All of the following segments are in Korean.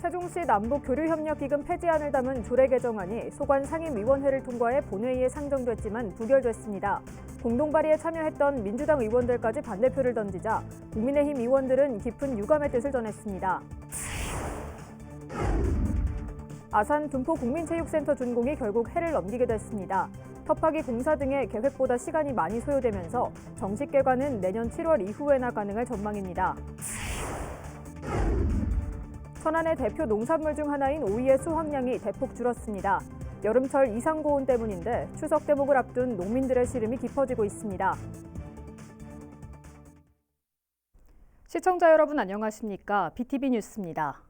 세종시 남북교류협력기금 폐지안을 담은 조례 개정안이 소관상임위원회를 통과해 본회의에 상정됐지만 부결됐습니다. 공동 발의에 참여했던 민주당 의원들까지 반대표를 던지자 국민의힘 의원들은 깊은 유감의 뜻을 전했습니다. 아산 둔포국민체육센터 준공이 결국 해를 넘기게 됐습니다. 터파기 공사 등의 계획보다 시간이 많이 소요되면서 정식 개관은 내년 7월 이후에나 가능할 전망입니다. 천안의 대표 농산물 중 하나인 오이의 수확량이 대폭 줄었습니다. 여름철 이상 고온 때문인데 추석 대목을 앞둔 농민들의 시름이 깊어지고 있습니다. 시청자 여러분 안녕하십니까? BTV 뉴스입니다.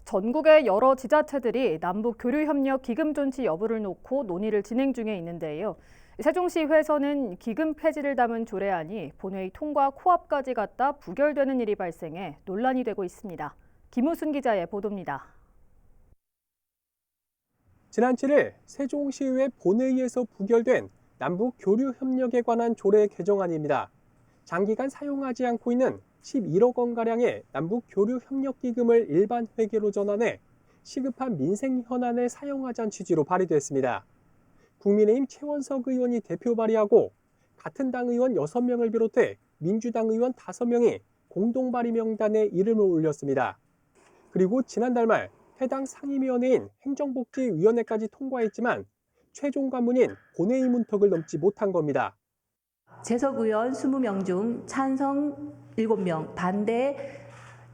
전국의 여러 지자체들이 남북 교류협력 기금 존치 여부를 놓고 논의를 진행 중에 있는데요. 세종시의회에서는 기금 폐지를 담은 조례안이 본회의 통과 코앞까지 갔다 부결되는 일이 발생해 논란이 되고 있습니다. 김우순 기자의 보도입니다. 지난 7일 세종시의회 본회의에서 부결된 남북 교류 협력에 관한 조례 개정안입니다. 장기간 사용하지 않고 있는 11억 원가량의 남북 교류 협력 기금을 일반 회계로 전환해 시급한 민생 현안에 사용하자는 취지로 발의됐습니다. 국민의힘 최원석 의원이 대표 발의하고 같은 당 의원 6명을 비롯해 민주당 의원 5명이 공동 발의 명단에 이름을 올렸습니다. 그리고 지난달 말 해당 상임위원회인 행정복지위원회까지 통과했지만 최종 관문인 본회의 문턱을 넘지 못한 겁니다. 재석 의원 20명 중 찬성 7명, 반대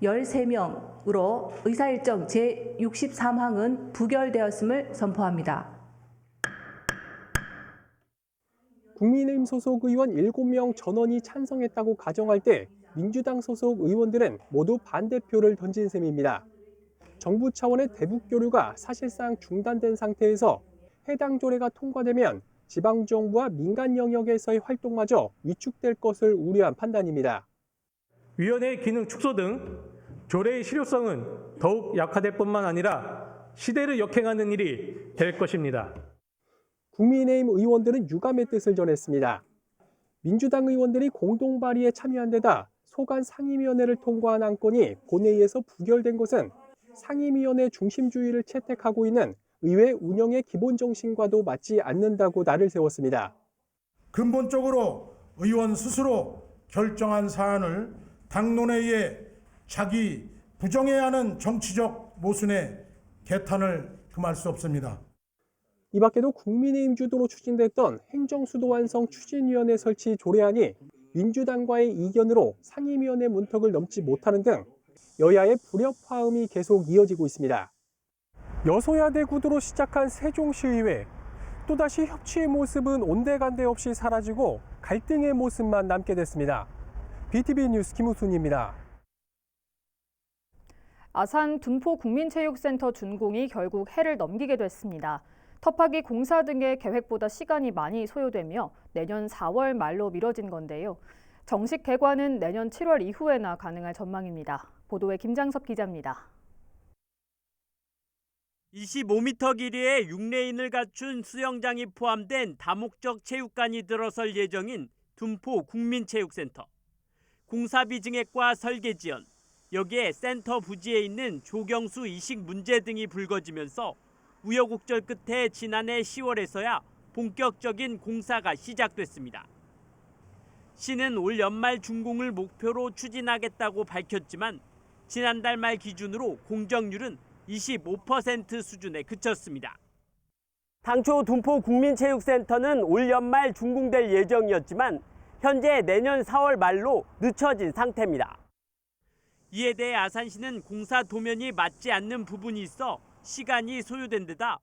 13명으로 의사일정 제63항은 부결되었음을 선포합니다. 국민의힘 소속 의원 7명 전원이 찬성했다고 가정할 때 민주당 소속 의원들은 모두 반대표를 던진 셈입니다. 정부 차원의 대북 교류가 사실상 중단된 상태에서 해당 조례가 통과되면 지방정부와 민간 영역에서의 활동마저 위축될 것을 우려한 판단입니다. 위원회의 기능 축소 등 조례의 실효성은 더욱 약화될 뿐만 아니라 시대를 역행하는 일이 될 것입니다. 국민의힘 의원들은 유감의 뜻을 전했습니다. 민주당 의원들이 공동 발의에 참여한 데다 소관 상임위원회를 통과한 안건이 본회의에서 부결된 것은 상임위원회 중심주의를 채택하고 있는 의회 운영의 기본 정신과도 맞지 않는다고 날을 세웠습니다. 근본적으로 의원 스스로 결정한 사안을 당론회의에 자기 부정해야 하는 정치적 모순에 개탄을 금할 수 없습니다. 이 밖에도 국민의힘 주도로 추진됐던 행정수도 완성 추진위원회 설치 조례안이 민주당과의 이견으로 상임위원회 문턱을 넘지 못하는 등 여야의 불협화음이 계속 이어지고 있습니다. 여소야대 구도로 시작한 세종시의회, 또다시 협치의 모습은 온데간데 없이 사라지고 갈등의 모습만 남게 됐습니다. BTV 뉴스 김우순입니다. 아산 둔포국민체육센터 준공이 결국 해를 넘기게 됐습니다. 터파기 공사 등의 계획보다 시간이 많이 소요되며 내년 4월 말로 미뤄진 건데요. 정식 개관은 내년 7월 이후에나 가능할 전망입니다. 보도에 김장섭 기자입니다. 25m 길이의 6레인을 갖춘 수영장이 포함된 다목적 체육관이 들어설 예정인 둔포 국민체육센터. 공사비 증액과 설계 지연, 여기에 센터 부지에 있는 조경수 이식 문제 등이 불거지면서 우여곡절 끝에 지난해 10월에서야 본격적인 공사가 시작됐습니다. 시는 올 연말 준공을 목표로 추진하겠다고 밝혔지만 지난달 말 기준으로 공정률은 25% 수준에 그쳤습니다. 당초 둔포 국민체육센터는 올 연말 준공될 예정이었지만 현재 내년 4월 말로 늦춰진 상태입니다. 이에 대해 아산시는 공사 도면이 맞지 않는 부분이 있어 시간이 소요된 데다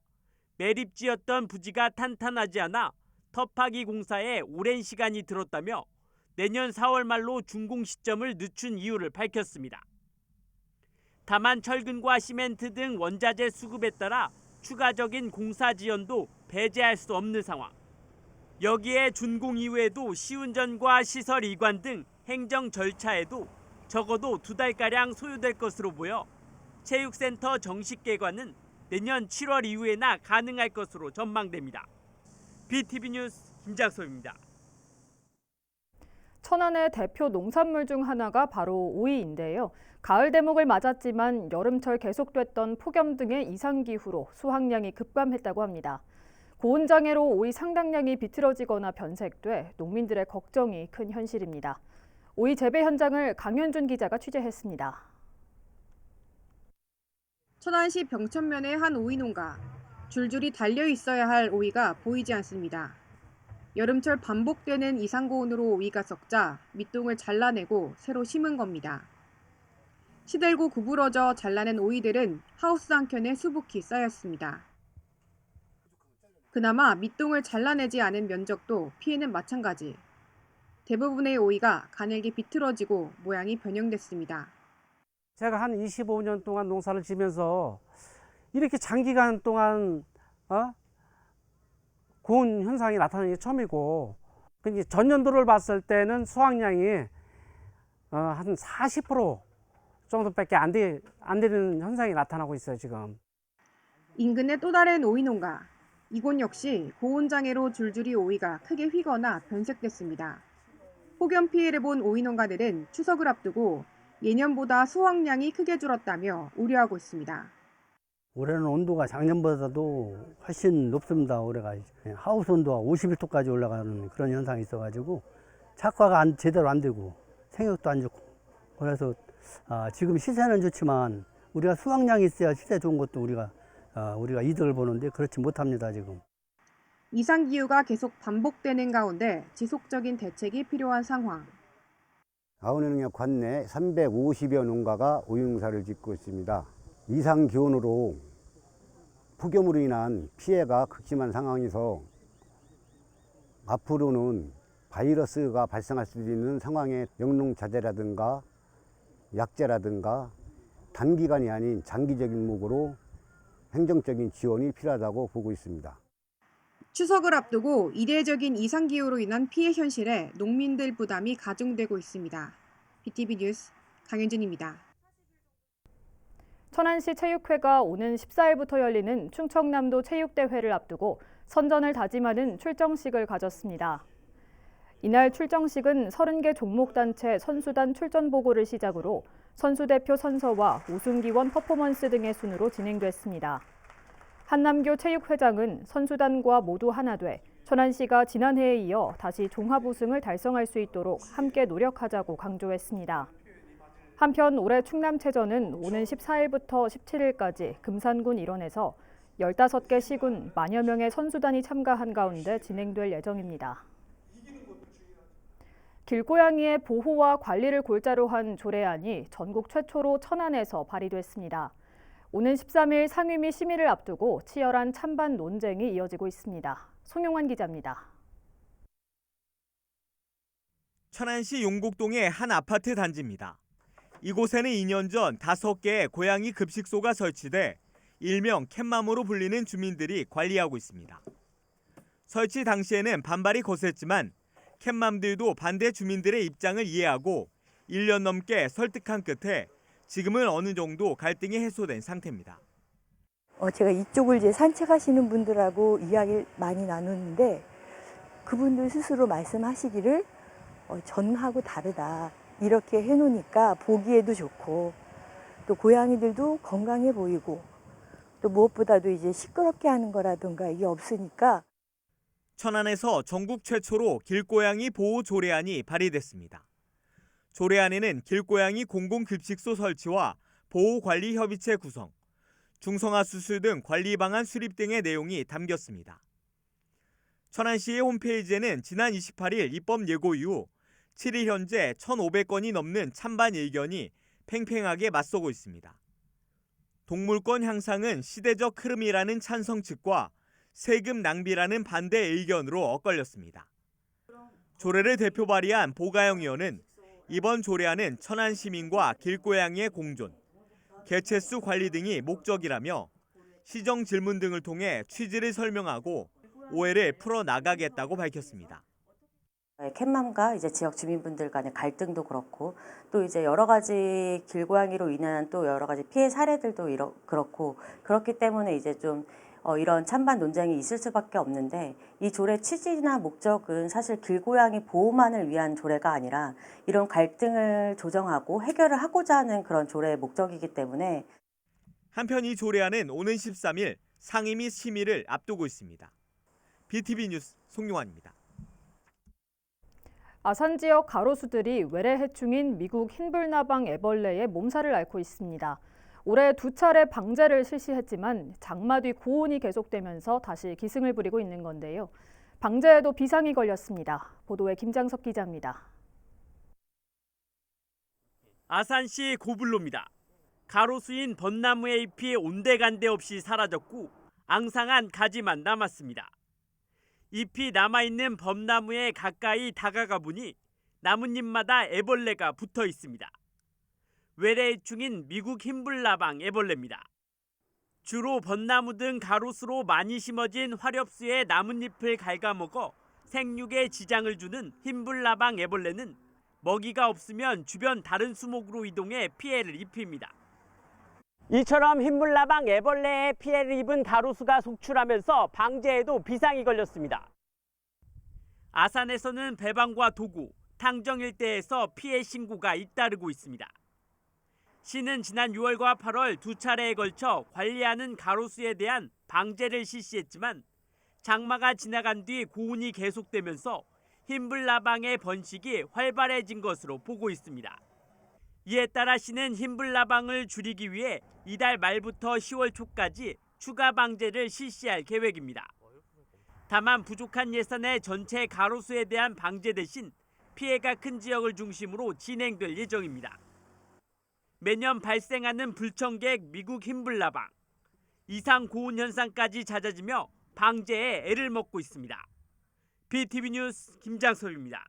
매립지였던 부지가 탄탄하지 않아 터파기 공사에 오랜 시간이 들었다며 내년 4월 말로 준공 시점을 늦춘 이유를 밝혔습니다. 다만 철근과 시멘트 등 원자재 수급에 따라 추가적인 공사 지연도 배제할 수 없는 상황. 여기에 준공 이후에도 시운전과 시설 이관 등 행정 절차에도 적어도 2달가량 소요될 것으로 보여 체육센터 정식 개관은 내년 7월 이후에나 가능할 것으로 전망됩니다. BTV 뉴스 김장섭입니다. 천안의 대표 농산물 중 하나가 바로 오이인데요. 가을 대목을 맞았지만 여름철 계속됐던 폭염 등의 이상기후로 수확량이 급감했다고 합니다. 고온장애로 오이 상당량이 비틀어지거나 변색돼 농민들의 걱정이 큰 현실입니다. 오이 재배 현장을 강현준 기자가 취재했습니다. 천안시 병천면의 한 오이 농가. 줄줄이 달려 있어야 할 오이가 보이지 않습니다. 여름철 반복되는 이상고온으로 오이가 썩자 밑동을 잘라내고 새로 심은 겁니다. 시들고 구부러져 잘라낸 오이들은 하우스 한켠에 수북히 쌓였습니다. 그나마 밑동을 잘라내지 않은 면적도 피해는 마찬가지. 대부분의 오이가 가늘게 비틀어지고 모양이 변형됐습니다. 제가 한 25년 동안 농사를 지면서 이렇게 장기간 동안 고온 현상이 나타나는 게 처음이고, 근데 전년도를 봤을 때는 수확량이 한 40% 정도밖에 안 되는 현상이 나타나고 있어요, 지금. 인근의 또 다른 오이 농가. 이곳 역시 고온장애로 줄줄이 오이가 크게 휘거나 변색됐습니다. 폭염 피해를 본 오이 농가들은 추석을 앞두고 예년보다 수확량이 크게 줄었다며 우려하고 있습니다. 올해는 온도가 작년보다도 훨씬 높습니다. 올해가 하우스 온도가 51도까지 올라가는 그런 현상이 있어가지고 착과가 제대로 안 되고 생육도 안 좋고, 그래서 지금 시세는 좋지만 우리가 수확량이 있어야 시세 좋은 것도 우리가 이득을 보는데 그렇지 못합니다, 지금. 이상기후가 계속 반복되는 가운데 지속적인 대책이 필요한 상황. 아우내농협 관내 350여 농가가 오이 농사를 짓고 있습니다. 이상기온으로 폭염으로 인한 피해가 극심한 상황에서 앞으로는 바이러스가 발생할 수도 있는 상황에 영농자재라든가 약재라든가 단기간이 아닌 장기적인 목으로 행정적인 지원이 필요하다고 보고 있습니다. 추석을 앞두고 이례적인 이상기후로 인한 피해 현실에 농민들 부담이 가중되고 있습니다. BTV 뉴스 강현준입니다. 천안시 체육회가 오는 14일부터 열리는 충청남도 체육대회를 앞두고 선전을 다짐하는 출정식을 가졌습니다. 이날 출정식은 30개 종목단체 선수단 출전 보고를 시작으로 선수대표 선서와 우승기원 퍼포먼스 등의 순으로 진행됐습니다. 한남교 체육회장은 선수단과 모두 하나 돼 천안시가 지난해에 이어 다시 종합 우승을 달성할 수 있도록 함께 노력하자고 강조했습니다. 한편 올해 충남체전은 오는 14일부터 17일까지 금산군 일원에서 15개 시군 만여 명의 선수단이 참가한 가운데 진행될 예정입니다. 길고양이의 보호와 관리를 골자로 한 조례안이 전국 최초로 천안에서 발의됐습니다. 오는 13일 상위 및 심의를 앞두고 치열한 찬반 논쟁이 이어지고 있습니다. 송용환 기자입니다. 천안시 용곡동의 한 아파트 단지입니다. 이곳에는 2년 전 5개의 고양이 급식소가 설치돼 일명 캣맘으로 불리는 주민들이 관리하고 있습니다. 설치 당시에는 반발이 거셌지만 캣맘들도 반대 주민들의 입장을 이해하고 1년 넘게 설득한 끝에 지금은 어느 정도 갈등이 해소된 상태입니다. 제가 이쪽을 이제 산책하시는 분들하고 이야기를 많이 나누는데 그분들 스스로 말씀하시기를 전하고 다르다. 이렇게 해놓으니까 보기에도 좋고 또 고양이들도 건강해 보이고 또 무엇보다도 이제 시끄럽게 하는 거라든가 이게 없으니까. 천안에서 전국 최초로 길고양이 보호 조례안이 발의됐습니다. 조례안에는 길고양이 공공급식소 설치와 보호관리협의체 구성, 중성화 수술 등 관리 방안 수립 등의 내용이 담겼습니다. 천안시의 홈페이지에는 지난 28일 입법 예고 이후 7일 현재 1,500건이 넘는 찬반 의견이 팽팽하게 맞서고 있습니다. 동물권 향상은 시대적 흐름이라는 찬성 측과 세금 낭비라는 반대 의견으로 엇갈렸습니다. 조례를 대표 발의한 보가영 의원은 이번 조례안은 천안 시민과 길고양이의 공존, 개체수 관리 등이 목적이라며 시정 질문 등을 통해 취지를 설명하고 오해를 풀어나가겠다고 밝혔습니다. 캣맘과 이제 지역 주민분들 간의 갈등도 그렇고 또 이제 여러 가지 길고양이로 인한 또 여러 가지 피해 사례들도 그렇고 그렇기 때문에 이제 좀 이런 찬반 논쟁이 있을 수밖에 없는데 이 조례 취지나 목적은 사실 길고양이 보호만을 위한 조례가 아니라 이런 갈등을 조정하고 해결을 하고자 하는 그런 조례의 목적이기 때문에 한편 이 조례안은 오는 13일 상임 및 심의를 앞두고 있습니다. BTV 뉴스 송용환입니다. 아산 지역 가로수들이 외래 해충인 미국 흰불나방 애벌레의 몸살을 앓고 있습니다. 올해 2차례 방제를 실시했지만 장마 뒤 고온이 계속되면서 다시 기승을 부리고 있는 건데요. 방제에도 비상이 걸렸습니다. 보도에 김장석 기자입니다. 아산시 고블로입니다. 가로수인 벚나무의 잎이 온데간데 없이 사라졌고 앙상한 가지만 남았습니다. 잎이 남아있는 벚나무에 가까이 다가가 보니 나뭇잎마다 애벌레가 붙어 있습니다. 외래해충인 미국 흰불나방 애벌레입니다. 주로 벚나무 등 가로수로 많이 심어진 화렵수의 나뭇잎을 갉아먹어 생육에 지장을 주는 흰불나방 애벌레는 먹이가 없으면 주변 다른 수목으로 이동해 피해를 입힙니다. 이처럼 흰불나방 애벌레에 피해를 입은 가로수가 속출하면서 방제에도 비상이 걸렸습니다. 아산에서는 배방과 도구, 탕정 일대에서 피해 신고가 잇따르고 있습니다. 시는 지난 6월과 8월 2차례에 걸쳐 관리하는 가로수에 대한 방제를 실시했지만 장마가 지나간 뒤 고온이 계속되면서 흰불나방의 번식이 활발해진 것으로 보고 있습니다. 이에 따라 시는 흰불나방을 줄이기 위해 이달 말부터 10월 초까지 추가 방제를 실시할 계획입니다. 다만 부족한 예산에 전체 가로수에 대한 방제 대신 피해가 큰 지역을 중심으로 진행될 예정입니다. 매년 발생하는 불청객 미국 흰불나방. 이상 고온 현상까지 잦아지며 방제에 애를 먹고 있습니다. BTV 뉴스 김장섭입니다.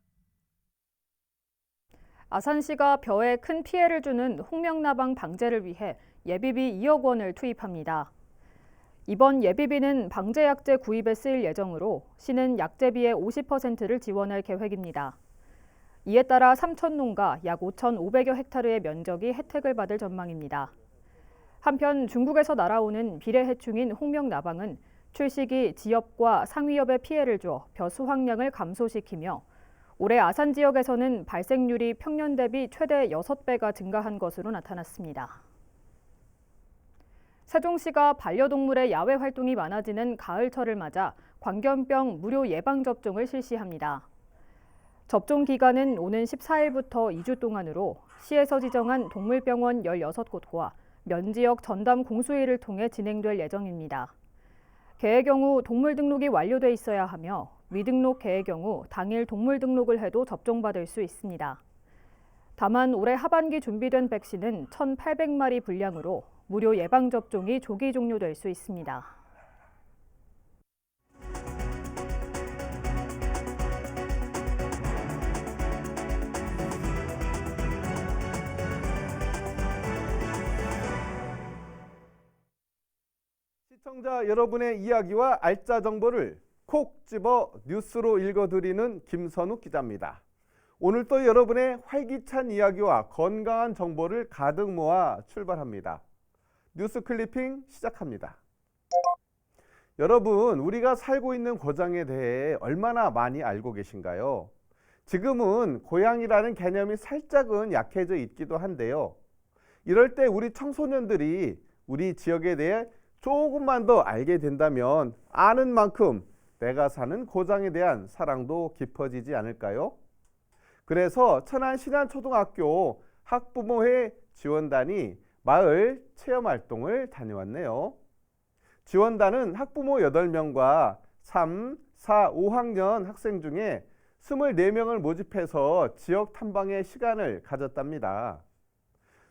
아산시가 벼에 큰 피해를 주는 홍명나방 방제를 위해 예비비 2억 원을 투입합니다. 이번 예비비는 방제약재 구입에 쓰일 예정으로 시는 약재비의 50%를 지원할 계획입니다. 이에 따라 3,000농가 약 5,500여 헥타르의 면적이 혜택을 받을 전망입니다. 한편 중국에서 날아오는 비례해충인 홍명나방은 출식이 지엽과 상위엽에 피해를 줘 벼 수확량을 감소시키며 올해 아산 지역에서는 발생률이 평년 대비 최대 6배가 증가한 것으로 나타났습니다. 세종시가 반려동물의 야외 활동이 많아지는 가을철을 맞아 광견병 무료 예방접종을 실시합니다. 접종 기간은 오는 14일부터 2주 동안으로 시에서 지정한 동물병원 16곳과 면지역 전담 공수위를 통해 진행될 예정입니다. 개의 경우 동물 등록이 완료돼 있어야 하며 미등록 개의 경우 당일 동물 등록을 해도 접종받을 수 있습니다. 다만 올해 하반기 준비된 백신은 1,800마리 분량으로 무료 예방접종이 조기 종료될 수 있습니다. 시청자 여러분의 이야기와 알짜 정보를 콕 집어 뉴스로 읽어드리는 김선욱 기자입니다. 오늘 또 여러분의 활기찬 이야기와 건강한 정보를 가득 모아 출발합니다. 뉴스 클리핑 시작합니다. 여러분, 우리가 살고 있는 고장에 대해 얼마나 많이 알고 계신가요? 지금은 고양이라는 개념이 살짝은 약해져 있기도 한데요. 이럴 때 우리 청소년들이 우리 지역에 대해 조금만 더 알게 된다면 아는 만큼 내가 사는 고장에 대한 사랑도 깊어지지 않을까요? 그래서 천안 신안초등학교 학부모회 지원단이 마을 체험활동을 다녀왔네요. 지원단은 학부모 8명과 3, 4, 5학년 학생 중에 24명을 모집해서 지역 탐방의 시간을 가졌답니다.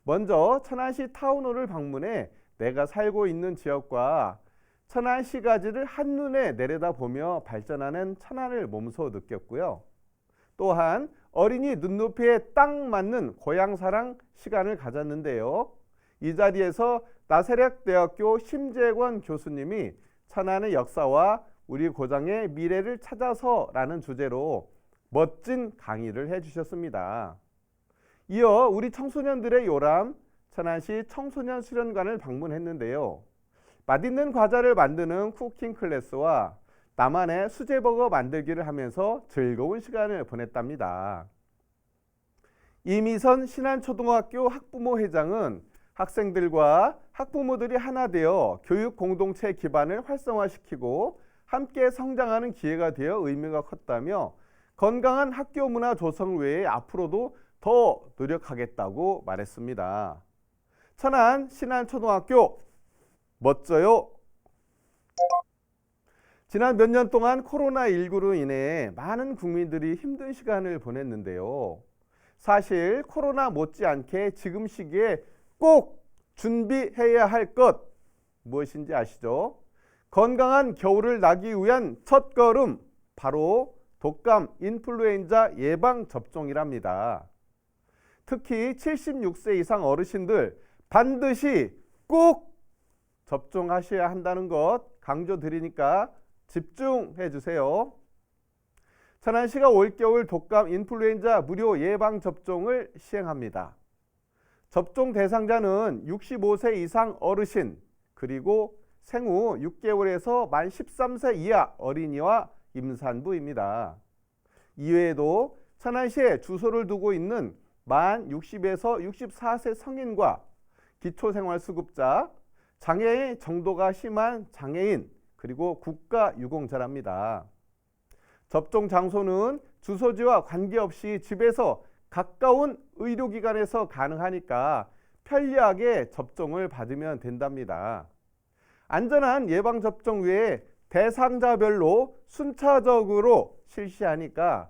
먼저 천안시 타운홀을 방문해 내가 살고 있는 지역과 천안시가지를 한눈에 내려다보며 발전하는 천안을 몸소 느꼈고요. 또한 어린이 눈높이에 딱 맞는 고향사랑 시간을 가졌는데요. 이 자리에서 나세력대학교 심재권 교수님이 천안의 역사와 우리 고장의 미래를 찾아서라는 주제로 멋진 강의를 해주셨습니다. 이어 우리 청소년들의 요람 천안시 청소년 수련관을 방문했는데요. 맛있는 과자를 만드는 쿠킹 클래스와 나만의 수제버거 만들기를 하면서 즐거운 시간을 보냈답니다. 이미선 신안초등학교 학부모 회장은 학생들과 학부모들이 하나 되어 교육 공동체 기반을 활성화시키고 함께 성장하는 기회가 되어 의미가 컸다며 건강한 학교 문화 조성 외에 앞으로도 더 노력하겠다고 말했습니다. 천안 신안초등학교 멋져요. 지난 몇 년 동안 코로나19로 인해 많은 국민들이 힘든 시간을 보냈는데요. 사실 코로나 못지않게 지금 시기에 꼭 준비해야 할 것 무엇인지 아시죠? 건강한 겨울을 나기 위한 첫걸음, 바로 독감, 인플루엔자 예방 접종이랍니다. 특히 76세 이상 어르신들 반드시 꼭 접종하셔야 한다는 것 강조드리니까 집중해 주세요. 천안시가 올겨울 독감, 인플루엔자 무료 예방 접종을 시행합니다. 접종 대상자는 65세 이상 어르신, 그리고 생후 6개월에서 만 13세 이하 어린이와 임산부입니다. 이외에도 천안시에 주소를 두고 있는 만 60에서 64세 성인과 기초생활수급자, 장애의 정도가 심한 장애인, 그리고 국가유공자랍니다. 접종 장소는 주소지와 관계없이 집에서 가까운 의료기관에서 가능하니까 편리하게 접종을 받으면 된답니다. 안전한 예방접종 외에 대상자별로 순차적으로 실시하니까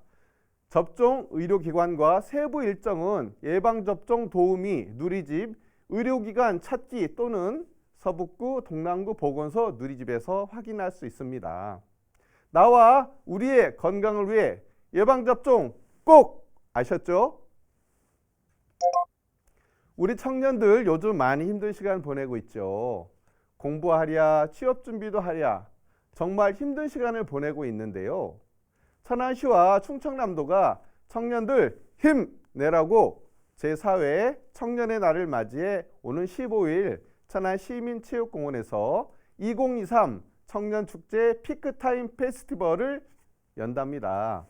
접종 의료기관과 세부 일정은 예방접종 도우미 누리집 의료기관 찾기 또는 서북구 동남구 보건소 누리집에서 확인할 수 있습니다. 나와 우리의 건강을 위해 예방접종 꼭 아셨죠? 우리 청년들 요즘 많이 힘든 시간 보내고 있죠. 공부하랴, 취업 준비도 하랴, 정말 힘든 시간을 보내고 있는데요. 천안시와 충청남도가 청년들 힘내라고 제4회 청년의 날을 맞이해 오는 15일 천안시민체육공원에서 2023 청년축제 피크타임 페스티벌을 연답니다.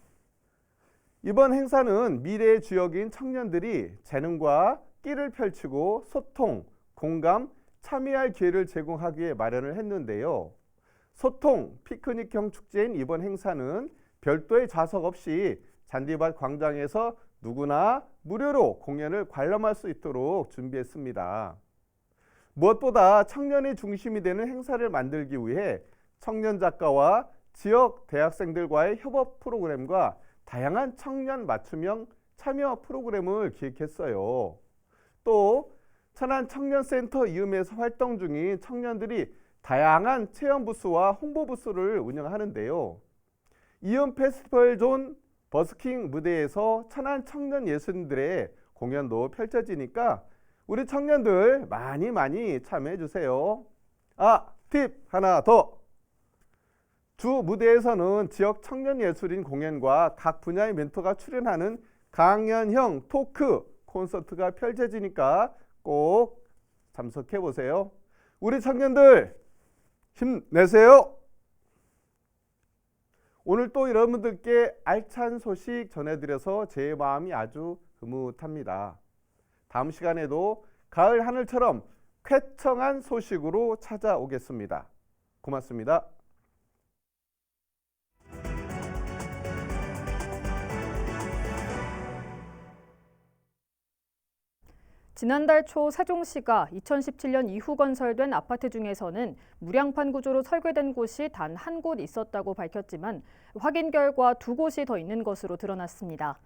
이번 행사는 미래의 주역인 청년들이 재능과 끼를 펼치고 소통, 공감, 참여할 기회를 제공하기 위해 마련을 했는데요. 소통 피크닉형 축제인 이번 행사는 별도의 좌석 없이 잔디밭 광장에서 누구나 무료로 공연을 관람할 수 있도록 준비했습니다. 무엇보다 청년이 중심이 되는 행사를 만들기 위해 청년 작가와 지역 대학생들과의 협업 프로그램과 다양한 청년 맞춤형 참여 프로그램을 기획했어요. 또 천안 청년센터 이음에서 활동 중인 청년들이 다양한 체험 부스와 홍보 부스를 운영하는데요. 이음 페스티벌 존 버스킹 무대에서 천안 청년 예술인들의 공연도 펼쳐지니까 우리 청년들 많이 참여해 주세요. 팁 하나 더. 주 무대에서는 지역 청년 예술인 공연과 각 분야의 멘토가 출연하는 강연형 토크 콘서트가 펼쳐지니까 꼭 참석해 보세요. 우리 청년들 힘내세요. 오늘 또 여러분들께 알찬 소식 전해드려서 제 마음이 아주 흐뭇합니다. 다음 시간에도 가을 하늘처럼 쾌청한 소식으로 찾아오겠습니다. 고맙습니다. 지난달 초 세종시가 2017년 이후 건설된 아파트 중에서는 무량판 구조로 설계된 곳이 단 한 곳 있었다고 밝혔지만 확인 결과 2곳이 더 있는 것으로 드러났습니다.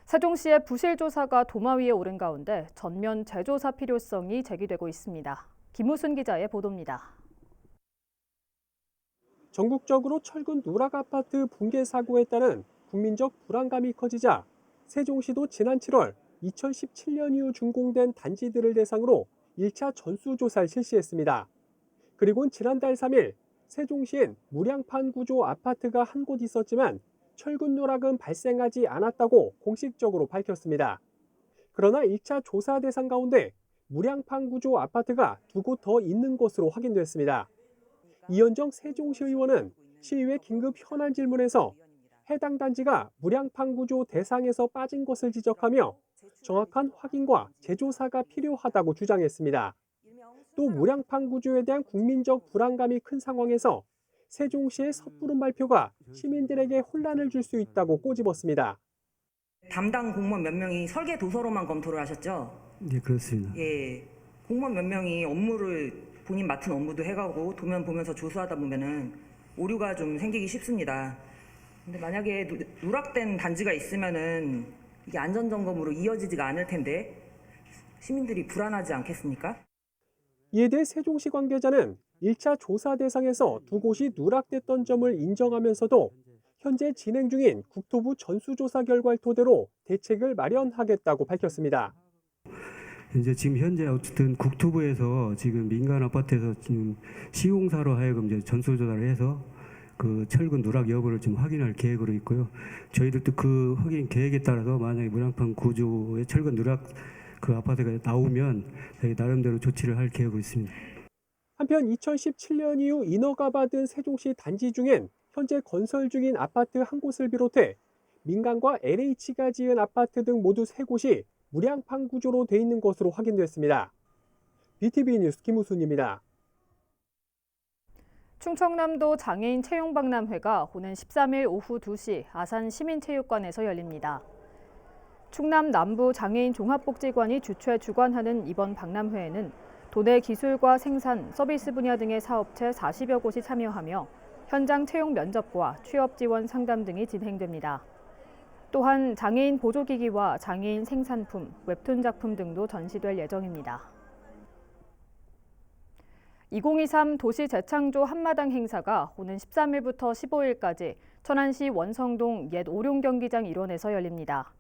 세종시의 부실 조사가 도마 위에 오른 가운데 전면 재조사 필요성이 제기되고 있습니다. 김우순 기자의 보도입니다. 전국적으로 철근 누락 아파트 붕괴 사고에 따른 국민적 불안감이 커지자 세종시도 지난 7월 2017년 이후 준공된 단지들을 대상으로 1차 전수조사를 실시했습니다. 그리고 지난달 3일 세종시엔 무량판 구조 아파트가 한 곳 있었지만 철근 누락은 발생하지 않았다고 공식적으로 밝혔습니다. 그러나 1차 조사 대상 가운데 무량판 구조 아파트가 2곳 더 있는 것으로 확인됐습니다. 이현정 세종시 의원은 시의회 긴급 현안 질문에서 해당 단지가 무량판 구조 대상에서 빠진 것을 지적하며 정확한 확인과 재조사가 필요하다고 주장했습니다. 또 무량판 구조에 대한 국민적 불안감이 큰 상황에서 세종시의 섣부른 발표가 시민들에게 혼란을 줄 수 있다고 꼬집었습니다. 담당 공무원 몇 명이 설계 도서로만 검토를 하셨죠? 네, 그렇습니다. 예, 공무원 몇 명이 업무를 본인 맡은 업무도 해가고 도면 보면서 조사하다 보면은 오류가 좀 생기기 쉽습니다. 근데 만약에 누락된 단지가 있으면은 이게 안전점검으로 이어지지가 않을 텐데 시민들이 불안하지 않겠습니까? 이에 대해 세종시 관계자는 1차 조사 대상에서 두 곳이 누락됐던 점을 인정하면서도 현재 진행 중인 국토부 전수조사 결과를 토대로 대책을 마련하겠다고 밝혔습니다. 이제 지금 현재 어쨌든 국토부에서 지금 민간 아파트에서 지금 시공사로 하여금 이제 전수조사를 해서 그 철근 누락 여부를 지금 확인할 계획으로 있고요. 저희들도 그 확인 계획에 따라서 만약에 무량판 구조의 철근 누락 그 아파트가 나오면 저희 나름대로 조치를 할 계획으로 있습니다. 한편 2017년 이후 인허가 받은 세종시 단지 중엔 현재 건설 중인 아파트 한 곳을 비롯해 민간과 LH가 지은 아파트 등 모두 3곳이 무량판 구조로 돼 있는 것으로 확인됐습니다. BTV 뉴스 김우순입니다. 충청남도 장애인 채용박람회가 오는 13일 오후 2시 아산 시민체육관에서 열립니다. 충남 남부 장애인 종합복지관이 주최 주관하는 이번 박람회에는 도내 기술과 생산, 서비스 분야 등의 사업체 40여 곳이 참여하며 현장 채용 면접과 취업 지원 상담 등이 진행됩니다. 또한 장애인 보조기기와 장애인 생산품, 웹툰 작품 등도 전시될 예정입니다. 2023 도시 재창조 한마당 행사가 오는 13일부터 15일까지 천안시 원성동 옛 오룡경기장 일원에서 열립니다.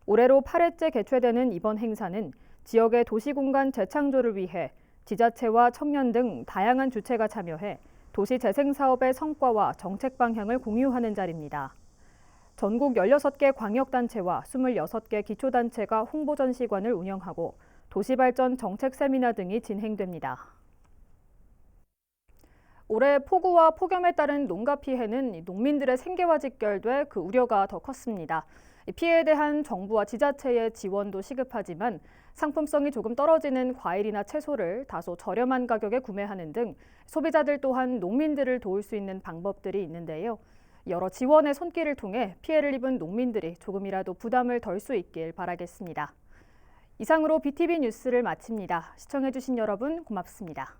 올해로 8회째 개최되는 이번 행사는 지역의 도시공간 재창조를 위해 지자체와 청년 등 다양한 주체가 참여해 도시 재생 사업의 성과와 정책 방향을 공유하는 자리입니다. 전국 16개 광역단체와 26개 기초단체가 홍보전시관을 운영하고 도시발전 정책 세미나 등이 진행됩니다. 올해 폭우와 폭염에 따른 농가 피해는 농민들의 생계와 직결돼 그 우려가 더 컸습니다. 피해에 대한 정부와 지자체의 지원도 시급하지만 상품성이 조금 떨어지는 과일이나 채소를 다소 저렴한 가격에 구매하는 등 소비자들 또한 농민들을 도울 수 있는 방법들이 있는데요. 여러 지원의 손길을 통해 피해를 입은 농민들이 조금이라도 부담을 덜 수 있길 바라겠습니다. 이상으로 BTV 뉴스를 마칩니다. 시청해주신 여러분 고맙습니다.